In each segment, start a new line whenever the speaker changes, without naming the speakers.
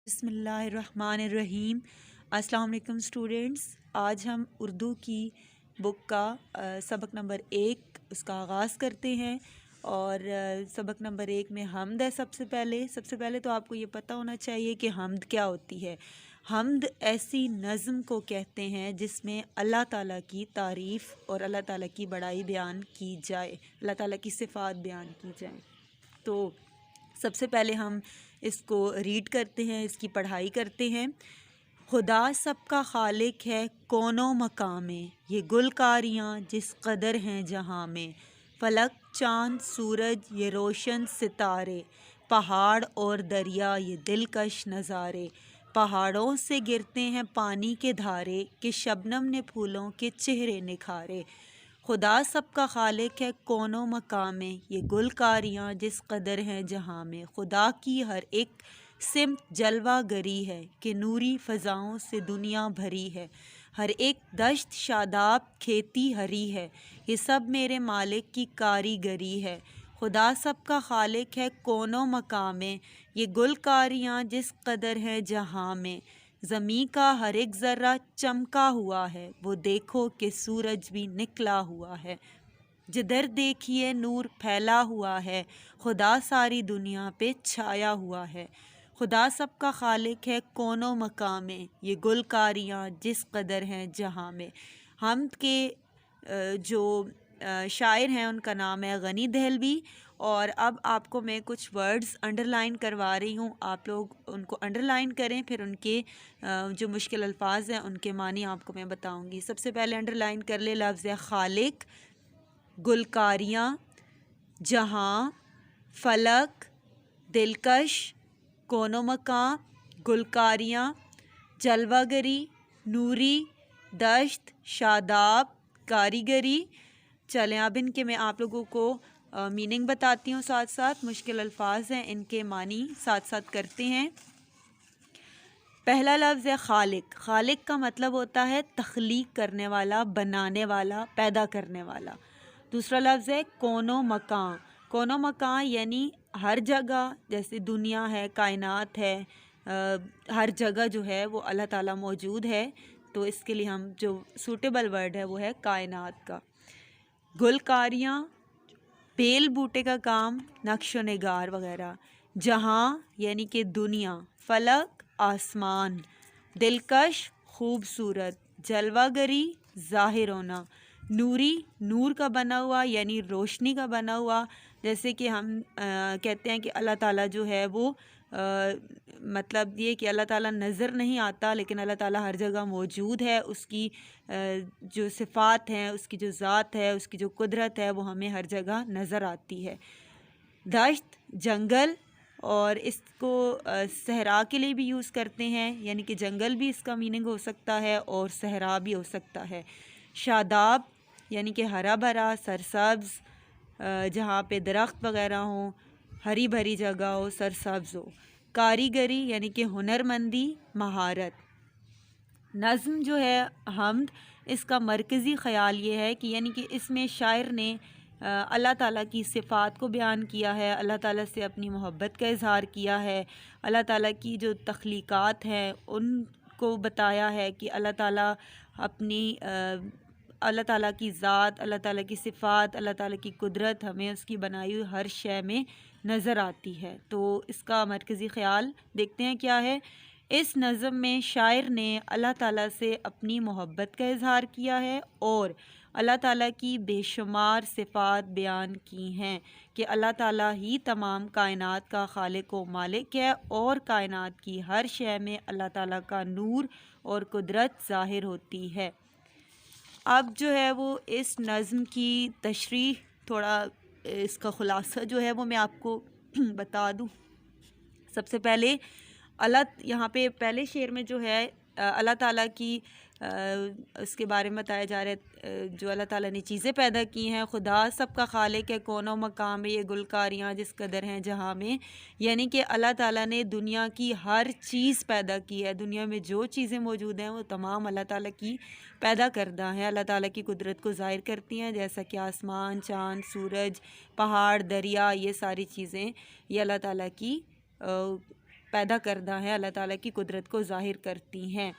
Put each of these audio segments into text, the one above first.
بسم اللہ الرحمن الرحیم۔ السلام علیکم اسٹوڈنٹس، آج ہم اردو کی بک کا سبق نمبر 1 اس کا آغاز کرتے ہیں، اور سبق نمبر 1 میں حمد ہے۔ سب سے پہلے تو آپ کو یہ پتہ ہونا چاہیے کہ حمد کیا ہوتی ہے۔ حمد ایسی نظم کو کہتے ہیں جس میں اللہ تعالیٰ کی تعریف اور اللہ تعالیٰ کی بڑائی بیان کی جائے، اللہ تعالیٰ کی صفات بیان کی جائیں۔ تو سب سے پہلے ہم اس کو ریڈ کرتے ہیں، اس کی پڑھائی کرتے ہیں۔ خدا سب کا خالق ہے کون و مکان میں، یہ گلکاریاں جس قدر ہیں جہاں میں، فلک چاند سورج یہ روشن ستارے، پہاڑ اور دریا یہ دلکش نظارے، پہاڑوں سے گرتے ہیں پانی کے دھارے، کہ شبنم نے پھولوں کے چہرے نکھارے۔ خدا سب کا خالق ہے کون و مکان میں، یہ گلکاریاں جس قدر ہیں جہاں میں، خدا کی ہر ایک سمت جلوہ گری ہے، کہ نوری فضاؤں سے دنیا بھری ہے، ہر ایک دشت شاداب کھیتی ہری ہے، یہ سب میرے مالک کی کاریگری ہے۔ خدا سب کا خالق ہے کون و مکان میں، یہ گلکاریاں جس قدر ہیں جہاں میں، زمیں کا ہر ایک ذرہ چمکا ہوا ہے، وہ دیکھو کہ سورج بھی نکلا ہوا ہے، جدھر دیکھیے نور پھیلا ہوا ہے، خدا ساری دنیا پہ چھایا ہوا ہے۔ خدا سب کا خالق ہے کون و مکان میں، یہ گلکاریاں جس قدر ہیں جہاں میں۔ حمد کے جو شاعر ہیں ان کا نام ہے غنی دہلوی، اور اب آپ کو میں کچھ ورڈز انڈر لائن کروا رہی ہوں، آپ لوگ ان کو انڈر لائن کریں، پھر ان کے جو مشکل الفاظ ہیں ان کے معنی آپ کو میں بتاؤں گی۔ سب سے پہلے انڈر لائن کر لے لفظ ہے خالق، گلکاریاں، جہاں، فلک، دلکش، کون و مکان، گلکاریاں، جلوہ گری، نوری، دشت، شاداب، کاریگری۔ چلیں اب ان کے میں آپ لوگوں کو میننگ بتاتی ہوں، ساتھ ساتھ مشکل الفاظ ہیں ان کے معنی ساتھ ساتھ کرتے ہیں۔ پہلا لفظ ہے خالق۔ خالق کا مطلب ہوتا ہے تخلیق کرنے والا، بنانے والا، پیدا کرنے والا۔ دوسرا لفظ ہے کون و مکان۔ کون و مکان یعنی ہر جگہ، جیسے دنیا ہے، کائنات ہے، ہر جگہ جو ہے وہ اللہ تعالیٰ موجود ہے، تو اس کے لیے ہم جو سوٹیبل ورڈ ہے وہ ہے کائنات کا۔ گلکاریاں، بیل بوٹے کا کام، نقش و نگار وغیرہ۔ جہاں یعنی کہ دنیا۔ فلک، آسمان۔ دلکش، خوبصورت۔ جلوہ گری، ظاہر ہونا۔ نوری، نور کا بنا ہوا یعنی روشنی کا بنا ہوا، جیسے کہ ہم کہتے ہیں کہ اللہ تعالیٰ جو ہے وہ مطلب یہ کہ اللہ تعالیٰ نظر نہیں آتا لیکن اللہ تعالیٰ ہر جگہ موجود ہے، اس کی جو صفات ہیں، اس کی جو ذات ہے، اس کی جو قدرت ہے وہ ہمیں ہر جگہ نظر آتی ہے۔ دشت، جنگل، اور اس کو صحرا کے لیے بھی یوز کرتے ہیں، یعنی کہ جنگل بھی اس کا میننگ ہو سکتا ہے اور صحرا بھی ہو سکتا ہے۔ شاداب یعنی کہ ہرا بھرا، سرسبز، جہاں پہ درخت وغیرہ ہوں، ہری بھری جگہ ہو، سرسبز ہو۔ کاریگری یعنی کہ ہنرمندی، مہارت۔ نظم جو ہے حمد، اس کا مرکزی خیال یہ ہے کہ یعنی کہ اس میں شاعر نے اللہ تعالیٰ کی صفات کو بیان کیا ہے، اللہ تعالیٰ سے اپنی محبت کا اظہار کیا ہے، اللہ تعالیٰ کی جو تخلیقات ہیں ان کو بتایا ہے کہ اللہ تعالیٰ اپنی اللہ تعالیٰ کی ذات، اللہ تعالیٰ کی صفات، اللہ تعالیٰ کی قدرت ہمیں اس کی بنائی ہوئی ہر شے میں نظر آتی ہے۔ تو اس کا مرکزی خیال دیکھتے ہیں کیا ہے۔ اس نظم میں شاعر نے اللہ تعالیٰ سے اپنی محبت کا اظہار کیا ہے اور اللہ تعالیٰ کی بے شمار صفات بیان کی ہیں کہ اللہ تعالیٰ ہی تمام کائنات کا خالق و مالک ہے، اور کائنات کی ہر شے میں اللہ تعالیٰ کا نور اور قدرت ظاہر ہوتی ہے۔ اب جو ہے وہ اس نظم کی تشریح، تھوڑا اس کا خلاصہ جو ہے وہ میں آپ کو بتا دوں۔ سب سے پہلے یہاں پہ پہلے شعر میں جو ہے اللہ تعالیٰ کی اس کے بارے میں بتایا جا رہا ہے، جو اللہ تعالیٰ نے چیزیں پیدا کی ہیں۔ خدا سب کا خالق ہے کون و مکان میں، یہ گلکاریاں جس قدر ہیں جہاں میں، یعنی کہ اللہ تعالیٰ نے دنیا کی ہر چیز پیدا کی ہے، دنیا میں جو چیزیں موجود ہیں وہ تمام اللہ تعالیٰ کی پیدا کردہ ہیں، اللہ تعالیٰ کی قدرت کو ظاہر کرتی ہیں، جیسا کہ آسمان، چاند، سورج، پہاڑ، دریا، یہ ساری چیزیں یہ اللہ تعالیٰ کی پیدا کردہ ہیں، اللہ تعالیٰ کی قدرت کو ظاہر کرتی ہیں۔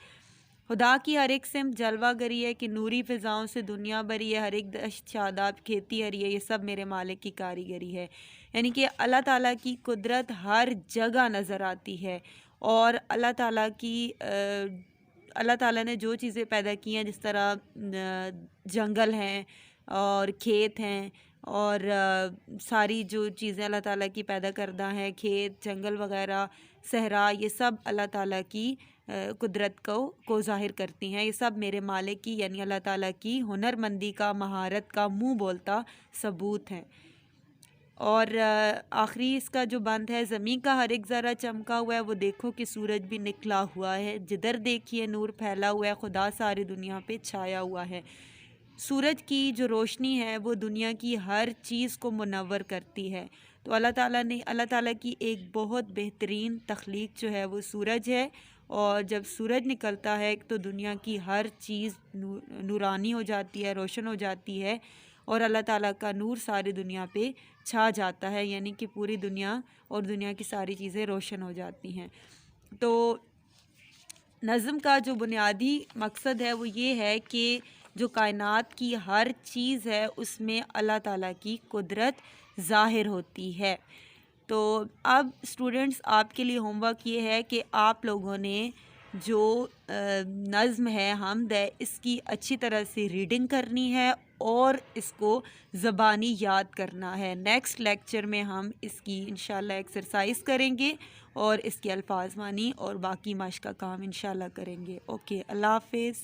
خدا کی ہر ایک سمت جلوہ گری ہے کہ نوری فضاؤں سے دنیا بری ہے، ہر ایک دشت شاداب کھیتی ہری ہے، یہ سب میرے مالک کی کاریگری ہے۔ یعنی کہ اللہ تعالیٰ کی قدرت ہر جگہ نظر آتی ہے، اور اللہ تعالیٰ نے جو چیزیں پیدا کی ہیں، جس طرح جنگل ہیں اور کھیت ہیں، اور ساری جو چیزیں اللہ تعالیٰ کی پیدا کردہ ہیں، کھیت، جنگل وغیرہ، صحرا، یہ سب اللہ تعالیٰ کی قدرت کو ظاہر کرتی ہیں۔ یہ سب میرے مالک کی یعنی اللہ تعالیٰ کی ہنرمندی کا، مہارت کا منہ بولتا ثبوت ہیں۔ اور آخری اس کا جو بند ہے، زمین کا ہر ایک ذرہ چمکا ہوا ہے، وہ دیکھو کہ سورج بھی نکلا ہوا ہے، جدھر دیکھیے نور پھیلا ہوا ہے، خدا ساری دنیا پہ چھایا ہوا ہے۔ سورج کی جو روشنی ہے وہ دنیا کی ہر چیز کو منور کرتی ہے۔ تو اللہ تعالیٰ کی ایک بہت بہترین تخلیق جو ہے وہ سورج ہے، اور جب سورج نکلتا ہے تو دنیا کی ہر چیز نورانی ہو جاتی ہے، روشن ہو جاتی ہے، اور اللہ تعالیٰ کا نور ساری دنیا پہ چھا جاتا ہے، یعنی کہ پوری دنیا اور دنیا کی ساری چیزیں روشن ہو جاتی ہیں۔ تو نظم کا جو بنیادی مقصد ہے وہ یہ ہے کہ جو کائنات کی ہر چیز ہے اس میں اللہ تعالیٰ کی قدرت ظاہر ہوتی ہے۔ تو اب اسٹوڈنٹس آپ کے لیے ہوم ورک یہ ہے کہ آپ لوگوں نے جو نظم ہے، حمد ہے، اس کی اچھی طرح سے ریڈنگ کرنی ہے اور اس کو زبانی یاد کرنا ہے۔ نیکسٹ لیکچر میں ہم اس کی انشاءاللہ ایکسرسائز کریں گے اور اس کے الفاظ مانی اور باقی مشق کا کام انشاءاللہ کریں گے۔ اوکے، اللہ حافظ۔